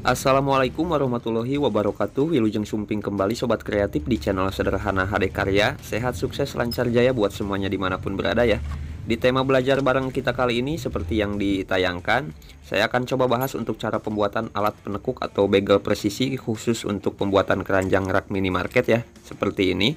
Assalamualaikum warahmatullahi wabarakatuh. Wilujeng Sumping kembali Sobat Kreatif di channel Sederhana HD Karya. Sehat, sukses, lancar jaya buat semuanya dimanapun berada ya. Di tema belajar bareng kita kali ini seperti yang ditayangkan, saya akan coba bahas untuk cara pembuatan alat penekuk atau bagel presisi khusus untuk pembuatan keranjang rak minimarket ya. Seperti ini.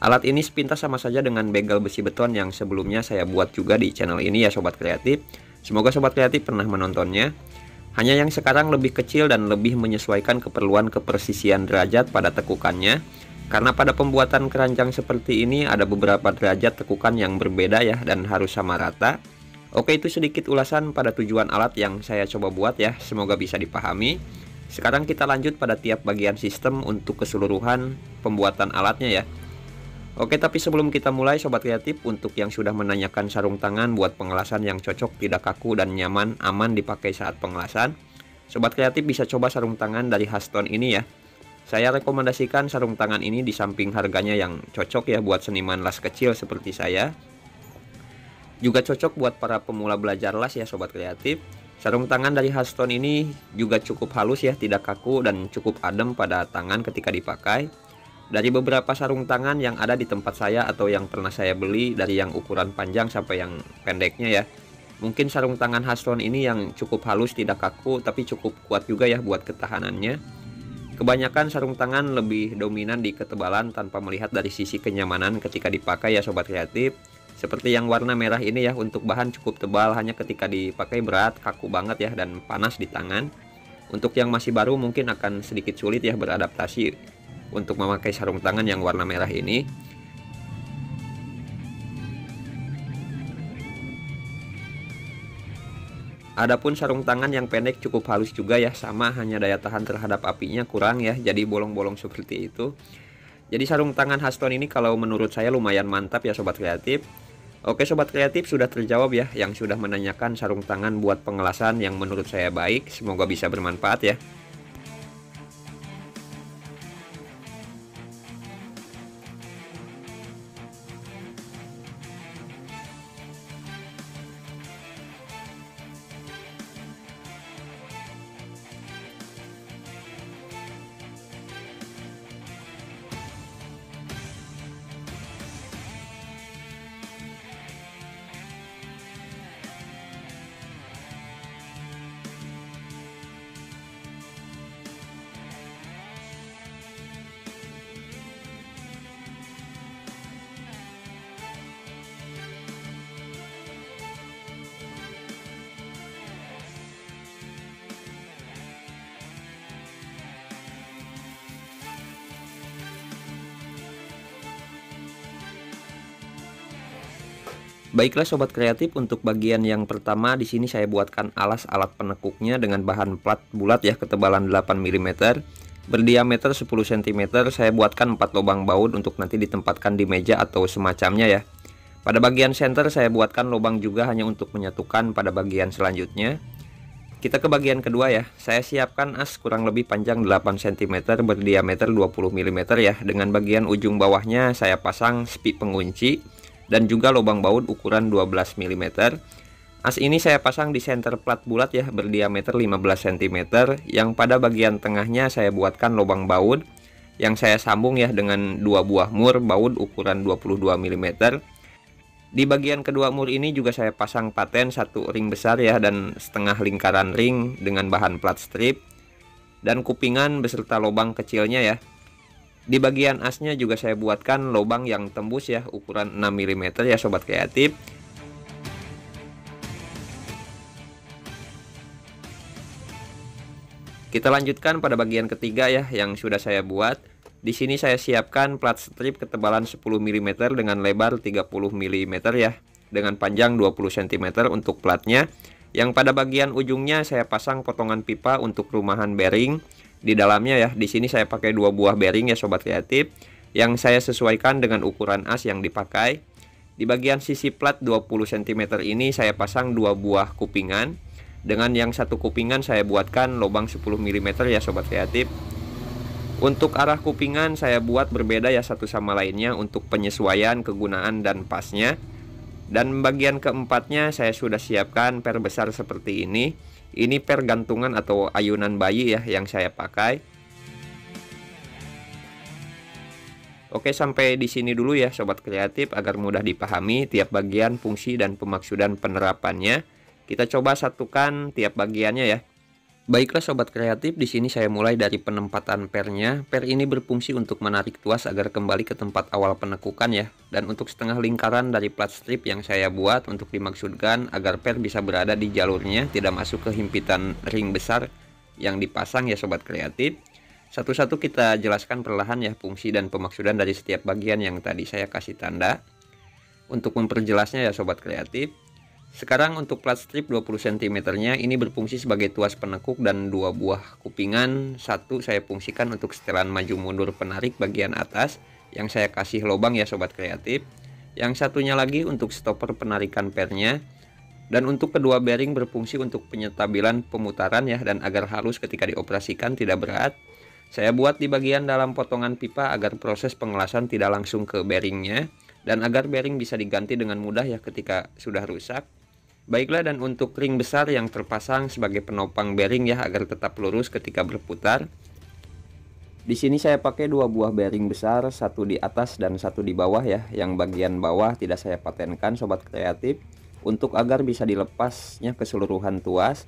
Alat ini sepintas sama saja dengan bagel besi beton yang sebelumnya saya buat juga di channel ini ya Sobat Kreatif. Semoga Sobat Kreatif pernah menontonnya. Hanya yang sekarang lebih kecil dan lebih menyesuaikan keperluan kepresisian derajat pada tekukannya. Karena pada pembuatan keranjang seperti ini ada beberapa derajat tekukan yang berbeda ya dan harus sama rata. Oke, itu sedikit ulasan pada tujuan alat yang saya coba buat ya. Semoga bisa dipahami. Sekarang kita lanjut pada tiap bagian sistem untuk keseluruhan pembuatan alatnya ya. Oke, tapi sebelum kita mulai Sobat Kreatif, untuk yang sudah menanyakan sarung tangan buat pengelasan yang cocok, tidak kaku dan nyaman, aman dipakai saat pengelasan, Sobat Kreatif bisa coba sarung tangan dari Haston ini ya. Saya rekomendasikan sarung tangan ini di samping harganya yang cocok ya buat seniman las kecil seperti saya. Juga cocok buat para pemula belajar las ya Sobat Kreatif. Sarung tangan dari Haston ini juga cukup halus ya, tidak kaku dan cukup adem pada tangan ketika dipakai. Dari beberapa sarung tangan yang ada di tempat saya atau yang pernah saya beli, dari yang ukuran panjang sampai yang pendeknya ya, mungkin sarung tangan Haston ini yang cukup halus, tidak kaku, tapi cukup kuat juga ya buat ketahanannya. Kebanyakan sarung tangan lebih dominan di ketebalan tanpa melihat dari sisi kenyamanan ketika dipakai ya Sobat Kreatif. Seperti yang warna merah ini ya, untuk bahan cukup tebal, hanya ketika dipakai berat, kaku banget ya, dan panas di tangan. Untuk yang masih baru mungkin akan sedikit sulit ya beradaptasi untuk memakai sarung tangan yang warna merah ini. Adapun sarung tangan yang pendek cukup halus juga ya, sama, hanya daya tahan terhadap apinya kurang ya, jadi bolong-bolong seperti itu. Jadi sarung tangan Haston ini kalau menurut saya lumayan mantap ya Sobat Kreatif. Oke Sobat Kreatif, sudah terjawab ya yang sudah menanyakan sarung tangan buat pengelasan yang menurut saya baik. Semoga bisa bermanfaat ya. Baiklah Sobat Kreatif, untuk bagian yang pertama di sini saya buatkan alas alat penekuknya dengan bahan plat bulat ya, ketebalan 8 mm, berdiameter 10 cm. Saya buatkan 4 lubang baut untuk nanti ditempatkan di meja atau semacamnya ya. Pada bagian center saya buatkan lubang juga hanya untuk menyatukan pada bagian selanjutnya. Kita ke bagian kedua ya. Saya siapkan as kurang lebih panjang 8 cm, berdiameter 20 mm ya. Dengan bagian ujung bawahnya saya pasang spik pengunci dan juga lubang baut ukuran 12 mm. As ini saya pasang di center plat bulat ya, berdiameter 15 cm, yang pada bagian tengahnya saya buatkan lubang baut yang saya sambung ya dengan 2 buah mur baut ukuran 22 mm. Di bagian kedua mur ini juga saya pasang paten 1 ring besar ya, dan setengah lingkaran ring dengan bahan plat strip dan kupingan beserta lubang kecilnya ya. Di bagian asnya juga saya buatkan lubang yang tembus ya, ukuran 6 mm ya Sobat Kreatif. Kita lanjutkan pada bagian ketiga ya yang sudah saya buat. Di sini saya siapkan plat strip ketebalan 10 mm dengan lebar 30 mm ya, dengan panjang 20 cm untuk platnya. Yang pada bagian ujungnya saya pasang potongan pipa untuk rumahan bearing di dalamnya ya. Di sini saya pakai 2 buah bearing ya Sobat Kreatif, yang saya sesuaikan dengan ukuran as yang dipakai. Di bagian sisi plat 20 cm ini saya pasang 2 buah kupingan. Dengan yang satu kupingan saya buatkan lubang 10 mm ya Sobat Kreatif. Untuk arah kupingan saya buat berbeda ya satu sama lainnya untuk penyesuaian kegunaan dan pasnya. Dan bagian keempatnya saya sudah siapkan per besar seperti ini. Ini per gantungan atau ayunan bayi ya yang saya pakai. Oke, sampai di sini dulu ya sobat kreatif, agar mudah dipahami tiap bagian, fungsi dan pemaksudan penerapannya. Kita coba satukan tiap bagiannya ya. Baiklah sobat kreatif, di sini saya mulai dari penempatan pernya. Per ini berfungsi untuk menarik tuas agar kembali ke tempat awal penekukan ya. Dan untuk setengah lingkaran dari plat strip yang saya buat untuk dimaksudkan agar per bisa berada di jalurnya, tidak masuk ke himpitan ring besar yang dipasang ya sobat kreatif. Satu-satu kita jelaskan perlahan ya fungsi dan pemaksudan dari setiap bagian yang tadi saya kasih tanda. Untuk memperjelasnya ya sobat kreatif. Sekarang untuk plat strip 20 cm nya ini berfungsi sebagai tuas penekuk dan 2 buah kupingan. Satu saya fungsikan untuk setelan maju mundur penarik bagian atas yang saya kasih lubang ya sobat kreatif. Yang satunya lagi untuk stopper penarikan pernya. Dan untuk kedua bearing berfungsi untuk penyetabilan pemutaran ya, dan agar halus ketika dioperasikan tidak berat. Saya buat di bagian dalam potongan pipa agar proses pengelasan tidak langsung ke bearingnya, dan agar bearing bisa diganti dengan mudah ya ketika sudah rusak. Baiklah, dan untuk ring besar yang terpasang sebagai penopang bearing ya agar tetap lurus ketika berputar. Di sini saya pakai 2 buah bearing besar, satu di atas dan satu di bawah ya. Yang bagian bawah tidak saya patenkan sobat kreatif, untuk agar bisa dilepasnya keseluruhan tuas.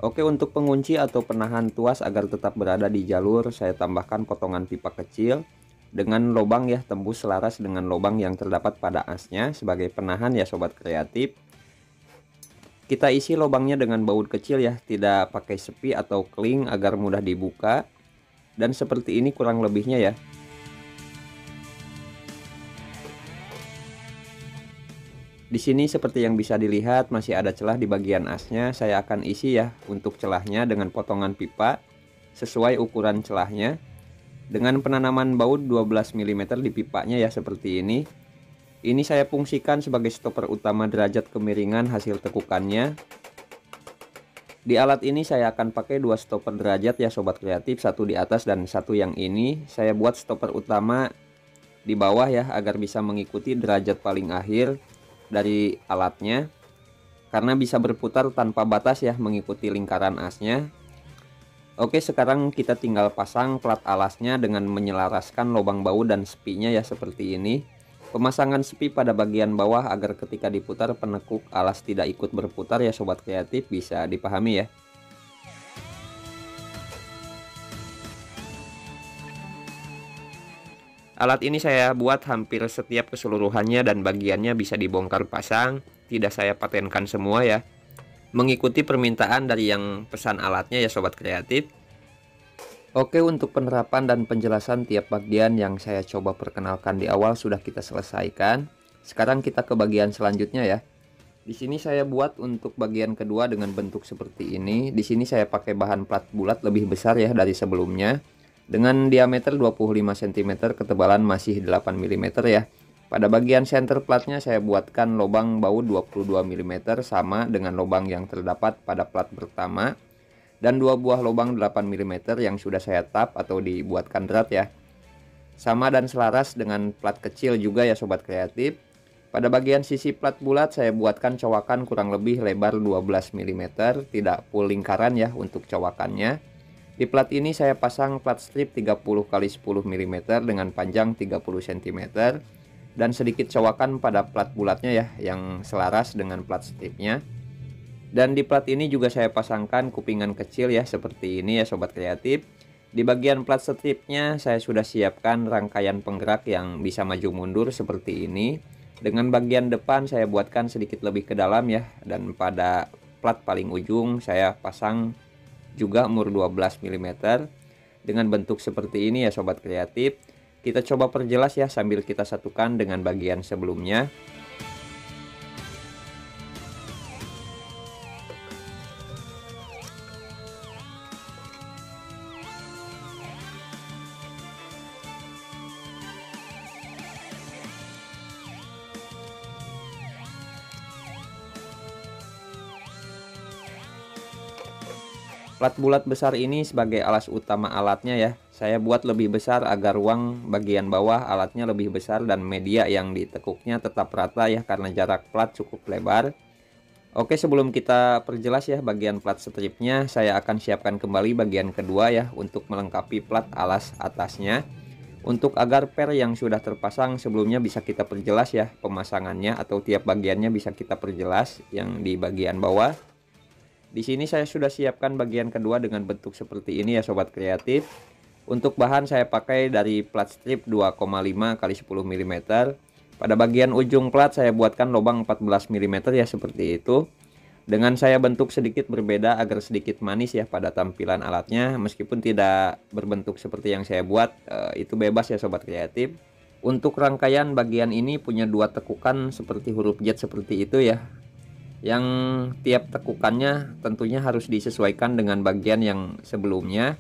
Oke, untuk pengunci atau penahan tuas agar tetap berada di jalur, saya tambahkan potongan pipa kecil dengan lubang ya tembus selaras dengan lubang yang terdapat pada asnya sebagai penahan ya sobat kreatif. Kita isi lubangnya dengan baut kecil ya, tidak pakai sepi atau keling agar mudah dibuka. Dan seperti ini kurang lebihnya ya. Di sini seperti yang bisa dilihat masih ada celah di bagian asnya. Saya akan isi ya untuk celahnya dengan potongan pipa sesuai ukuran celahnya. Dengan penanaman baut 12 mm di pipanya ya seperti ini. Ini saya fungsikan sebagai stopper utama derajat kemiringan hasil tekukannya. Di alat ini saya akan pakai 2 stopper derajat ya sobat kreatif, satu di atas dan satu yang ini. Saya buat stopper utama di bawah ya agar bisa mengikuti derajat paling akhir dari alatnya, karena bisa berputar tanpa batas ya mengikuti lingkaran asnya. Oke, sekarang kita tinggal pasang plat alasnya dengan menyelaraskan lubang baut dan sepinya ya seperti ini. Pemasangan sepi pada bagian bawah agar ketika diputar penekuk alas tidak ikut berputar ya sobat kreatif, bisa dipahami ya. Alat ini saya buat hampir setiap keseluruhannya dan bagiannya bisa dibongkar pasang, tidak saya patenkan semua ya. Mengikuti permintaan dari yang pesan alatnya ya sobat kreatif. Oke, untuk penerapan dan penjelasan tiap bagian yang saya coba perkenalkan di awal sudah kita selesaikan. Sekarang kita ke bagian selanjutnya ya. Di sini saya buat untuk bagian kedua dengan bentuk seperti ini. Di sini saya pakai bahan plat bulat lebih besar ya dari sebelumnya. Dengan diameter 25 cm, ketebalan masih 8 mm ya. Pada bagian center platnya saya buatkan lubang baut 22 mm sama dengan lubang yang terdapat pada plat pertama. Dan 2 buah lubang 8 mm yang sudah saya tap atau dibuatkan drat ya. Sama dan selaras dengan plat kecil juga ya sobat kreatif. Pada bagian sisi plat bulat saya buatkan cowakan kurang lebih lebar 12 mm, tidak full lingkaran ya untuk cowakannya. Di plat ini saya pasang plat strip 30 x 10 mm dengan panjang 30 cm. Dan sedikit cowakan pada plat bulatnya ya yang selaras dengan plat stripnya. Dan di plat ini juga saya pasangkan kupingan kecil ya seperti ini ya sobat kreatif. Di bagian plat stripnya saya sudah siapkan rangkaian penggerak yang bisa maju mundur seperti ini. Dengan bagian depan saya buatkan sedikit lebih ke dalam ya. Dan pada plat paling ujung saya pasang juga mur 12 mm. Dengan bentuk seperti ini ya sobat kreatif. Kita coba perjelas ya sambil kita satukan dengan bagian sebelumnya. Plat bulat besar ini sebagai alas utama alatnya ya. Saya buat lebih besar agar ruang bagian bawah alatnya lebih besar dan media yang ditekuknya tetap rata ya karena jarak plat cukup lebar. Oke, sebelum kita perjelas ya bagian plat stripnya, saya akan siapkan kembali bagian kedua ya untuk melengkapi plat alas atasnya. Untuk agar per yang sudah terpasang sebelumnya bisa kita perjelas ya pemasangannya, atau tiap bagiannya bisa kita perjelas yang di bagian bawah. Di sini saya sudah siapkan bagian kedua dengan bentuk seperti ini ya sobat kreatif. Untuk bahan saya pakai dari plat strip 2,5 kali 10 mm. Pada bagian ujung plat saya buatkan lubang 14 mm ya seperti itu. Dengan saya bentuk sedikit berbeda agar sedikit manis ya pada tampilan alatnya, meskipun tidak berbentuk seperti yang saya buat, itu bebas ya sobat kreatif. Untuk rangkaian bagian ini punya dua tekukan seperti huruf Z seperti itu ya, yang tiap tekukannya tentunya harus disesuaikan dengan bagian yang sebelumnya.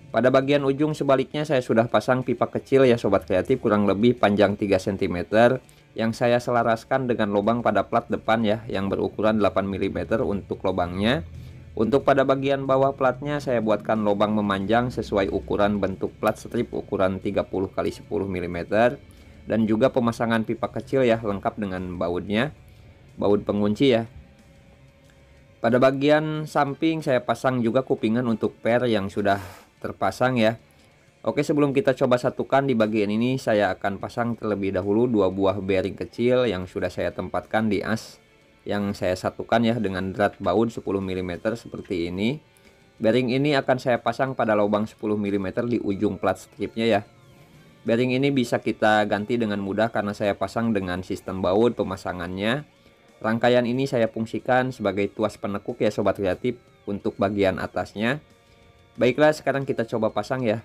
Pada bagian ujung sebaliknya saya sudah pasang pipa kecil ya sobat kreatif, kurang lebih panjang 3 cm, yang saya selaraskan dengan lubang pada plat depan ya yang berukuran 8 mm untuk lubangnya. Untuk pada bagian bawah platnya saya buatkan lubang memanjang sesuai ukuran bentuk plat strip ukuran 30 kali 10 mm, dan juga pemasangan pipa kecil ya lengkap dengan bautnya, baut pengunci ya. Pada bagian samping saya pasang juga kupingan untuk per yang sudah terpasang ya. Oke, sebelum kita coba satukan di bagian ini, saya akan pasang terlebih dahulu dua buah bearing kecil yang sudah saya tempatkan di as yang saya satukan ya dengan drat baut 10 mm seperti ini. Bearing ini akan saya pasang pada lubang 10 mm di ujung plat stripnya ya. Bearing ini bisa kita ganti dengan mudah karena saya pasang dengan sistem baut pemasangannya. Rangkaian ini saya fungsikan sebagai tuas penekuk ya sobat kreatif untuk bagian atasnya. Baiklah, sekarang kita coba pasang ya.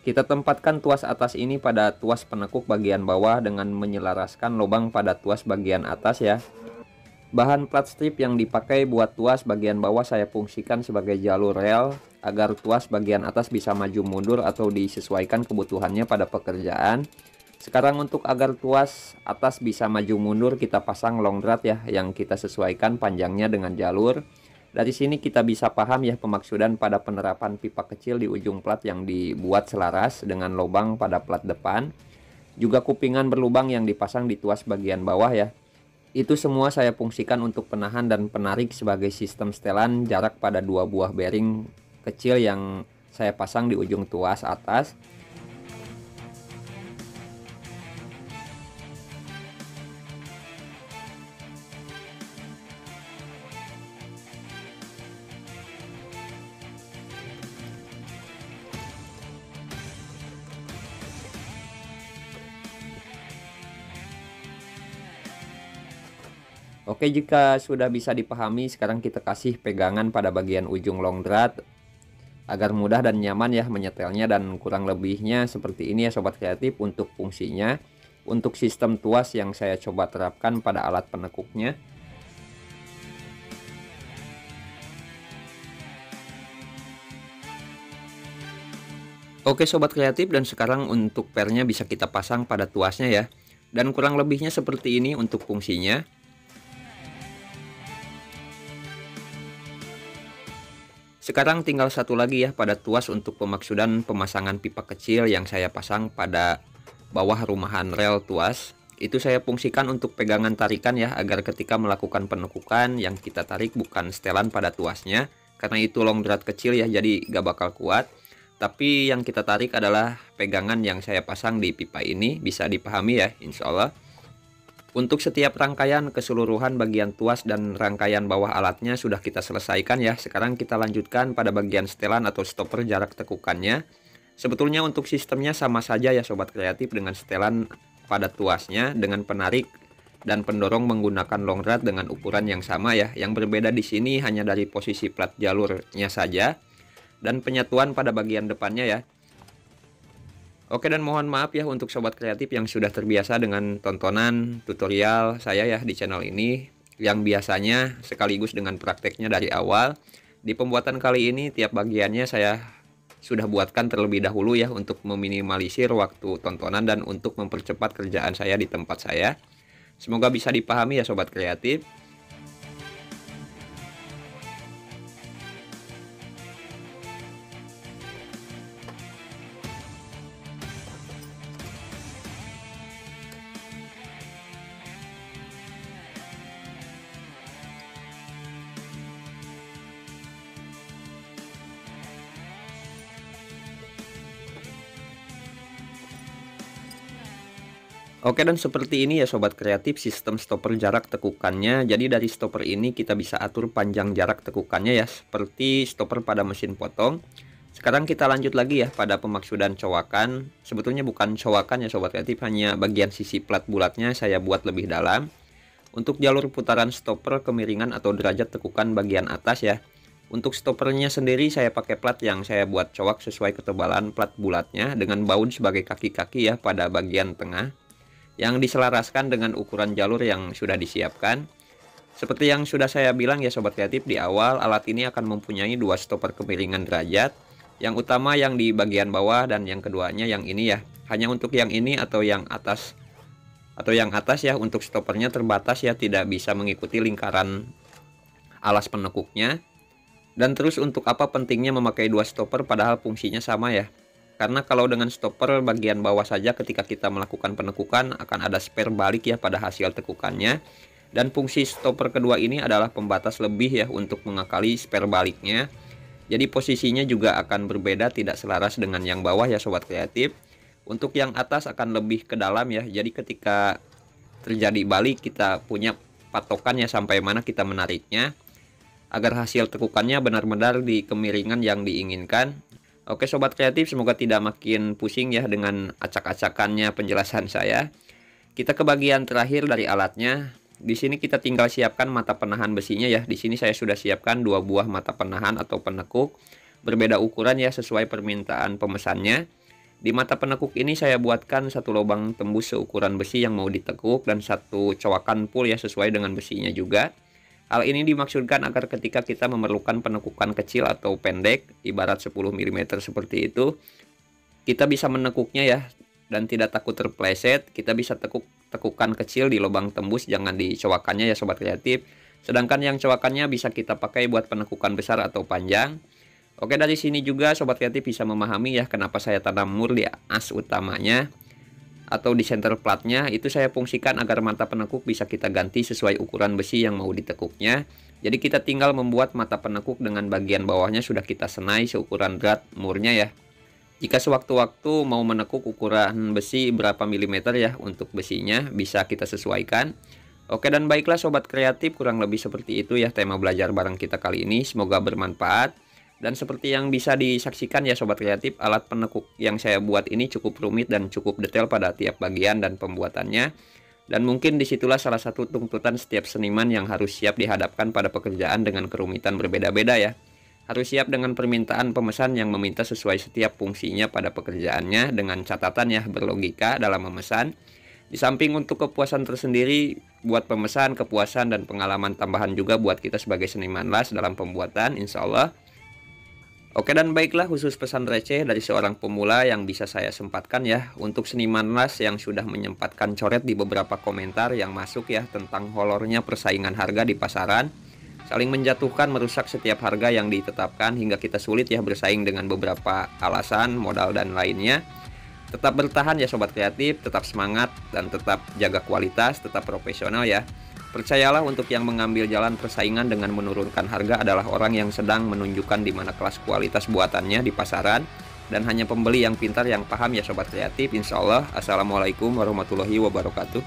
Kita tempatkan tuas atas ini pada tuas penekuk bagian bawah dengan menyelaraskan lubang pada tuas bagian atas ya. Bahan plat strip yang dipakai buat tuas bagian bawah saya fungsikan sebagai jalur rel agar tuas bagian atas bisa maju mundur atau disesuaikan kebutuhannya pada pekerjaan. Sekarang untuk agar tuas atas bisa maju mundur, kita pasang long drat ya yang kita sesuaikan panjangnya dengan jalur. Dari sini kita bisa paham ya pemaksudan pada penerapan pipa kecil di ujung plat yang dibuat selaras dengan lubang pada plat depan. Juga kupingan berlubang yang dipasang di tuas bagian bawah ya. Itu semua saya fungsikan untuk penahan dan penarik sebagai sistem setelan jarak pada dua buah bearing kecil yang saya pasang di ujung tuas atas. Oke, jika sudah bisa dipahami, sekarang kita kasih pegangan pada bagian ujung long drat agar mudah dan nyaman ya menyetelnya, dan kurang lebihnya seperti ini ya sobat kreatif untuk fungsinya. Untuk sistem tuas yang saya coba terapkan pada alat penekuknya. Oke sobat kreatif, dan sekarang untuk pernya bisa kita pasang pada tuasnya ya. Dan kurang lebihnya seperti ini untuk fungsinya. Sekarang tinggal satu lagi ya pada tuas untuk pemaksudan pemasangan pipa kecil yang saya pasang pada bawah rumahan rel tuas. Itu saya fungsikan untuk pegangan tarikan ya, agar ketika melakukan penekukan yang kita tarik bukan setelan pada tuasnya, karena itu long drat kecil ya, jadi gak bakal kuat. Tapi yang kita tarik adalah pegangan yang saya pasang di pipa ini. Bisa dipahami ya insya Allah. Untuk setiap rangkaian keseluruhan bagian tuas dan rangkaian bawah alatnya sudah kita selesaikan ya. Sekarang kita lanjutkan pada bagian setelan atau stopper jarak tekukannya. Sebetulnya untuk sistemnya sama saja ya sobat kreatif dengan setelan pada tuasnya, dengan penarik dan pendorong menggunakan long rod dengan ukuran yang sama ya. Yang berbeda di sini hanya dari posisi plat jalurnya saja dan penyatuan pada bagian depannya ya. Oke, dan mohon maaf ya untuk sobat kreatif yang sudah terbiasa dengan tontonan tutorial saya ya di channel ini, yang biasanya sekaligus dengan prakteknya dari awal. Di pembuatan kali ini tiap bagiannya saya sudah buatkan terlebih dahulu ya untuk meminimalisir waktu tontonan dan untuk mempercepat kerjaan saya di tempat saya. Semoga bisa dipahami ya sobat kreatif. Oke, dan seperti ini ya sobat kreatif sistem stopper jarak tekukannya. Jadi dari stopper ini kita bisa atur panjang jarak tekukannya ya, seperti stopper pada mesin potong. Sekarang kita lanjut lagi ya pada pemaksudan cowakan. Sebetulnya bukan cowakan ya sobat kreatif, hanya bagian sisi plat bulatnya saya buat lebih dalam. Untuk jalur putaran stopper kemiringan atau derajat tekukan bagian atas ya. Untuk stoppernya sendiri saya pakai plat yang saya buat cowak sesuai ketebalan plat bulatnya dengan baut sebagai kaki-kaki ya pada bagian tengah, yang diselaraskan dengan ukuran jalur yang sudah disiapkan. Seperti yang sudah saya bilang ya sobat kreatif di awal, alat ini akan mempunyai dua stopper kemiringan derajat. Yang utama yang di bagian bawah dan yang keduanya yang ini ya. Hanya untuk yang ini atau yang atas ya, untuk stoppernya terbatas ya, tidak bisa mengikuti lingkaran alas penekuknya. Dan terus untuk apa pentingnya memakai dua stopper padahal fungsinya sama ya? Karena kalau dengan stopper bagian bawah saja ketika kita melakukan penekukan akan ada spare balik ya pada hasil tekukannya. Dan fungsi stopper kedua ini adalah pembatas lebih ya untuk mengakali spare baliknya. Jadi posisinya juga akan berbeda, tidak selaras dengan yang bawah ya sobat kreatif. Untuk yang atas akan lebih ke dalam ya. Jadi ketika terjadi balik kita punya patokan ya sampai mana kita menariknya, agar hasil tekukannya benar-benar di kemiringan yang diinginkan. Oke sobat kreatif, semoga tidak makin pusing ya dengan acak-acakannya penjelasan saya. Kita ke bagian terakhir dari alatnya. Di sini kita tinggal siapkan mata penahan besinya ya. Di sini saya sudah siapkan dua buah mata penahan atau penekuk, berbeda ukuran ya sesuai permintaan pemesannya. Di mata penekuk ini saya buatkan satu lubang tembus seukuran besi yang mau ditekuk dan satu cowakan pull ya sesuai dengan besinya juga. Hal ini dimaksudkan agar ketika kita memerlukan penekukan kecil atau pendek, ibarat 10 mm seperti itu, kita bisa menekuknya ya, dan tidak takut terpleset. Kita bisa tekukan kecil di lubang tembus, jangan di cowakannya ya sobat kreatif. Sedangkan yang cowakannya bisa kita pakai buat penekukan besar atau panjang. Oke, dari sini juga sobat kreatif bisa memahami ya kenapa saya tanam mur di as utamanya atau di center platnya. Itu saya fungsikan agar mata penekuk bisa kita ganti sesuai ukuran besi yang mau ditekuknya. Jadi kita tinggal membuat mata penekuk dengan bagian bawahnya sudah kita senai seukuran drat murnya ya. Jika sewaktu-waktu mau menekuk ukuran besi berapa milimeter ya untuk besinya, bisa kita sesuaikan. Oke, dan baiklah sobat kreatif, kurang lebih seperti itu ya tema belajar bareng kita kali ini. Semoga bermanfaat. Dan seperti yang bisa disaksikan ya sobat kreatif, alat penekuk yang saya buat ini cukup rumit dan cukup detail pada tiap bagian dan pembuatannya. Dan mungkin disitulah salah satu tuntutan setiap seniman yang harus siap dihadapkan pada pekerjaan dengan kerumitan berbeda-beda ya. Harus siap dengan permintaan pemesan yang meminta sesuai setiap fungsinya pada pekerjaannya dengan catatan ya berlogika dalam memesan. Di samping untuk kepuasan tersendiri buat pemesan, kepuasan dan pengalaman tambahan juga buat kita sebagai seniman las dalam pembuatan, insya Allah. Oke, dan baiklah, khusus pesan receh dari seorang pemula yang bisa saya sempatkan ya untuk seniman las yang sudah menyempatkan coret di beberapa komentar yang masuk ya tentang horornya persaingan harga di pasaran, saling menjatuhkan, merusak setiap harga yang ditetapkan hingga kita sulit ya bersaing dengan beberapa alasan, modal dan lainnya. Tetap bertahan ya sobat kreatif, tetap semangat dan tetap jaga kualitas, tetap profesional ya. Percayalah, untuk yang mengambil jalan persaingan dengan menurunkan harga adalah orang yang sedang menunjukkan di mana kelas kualitas buatannya di pasaran, dan hanya pembeli yang pintar yang paham ya sobat kreatif. Insya Allah. Assalamualaikum warahmatullahi wabarakatuh.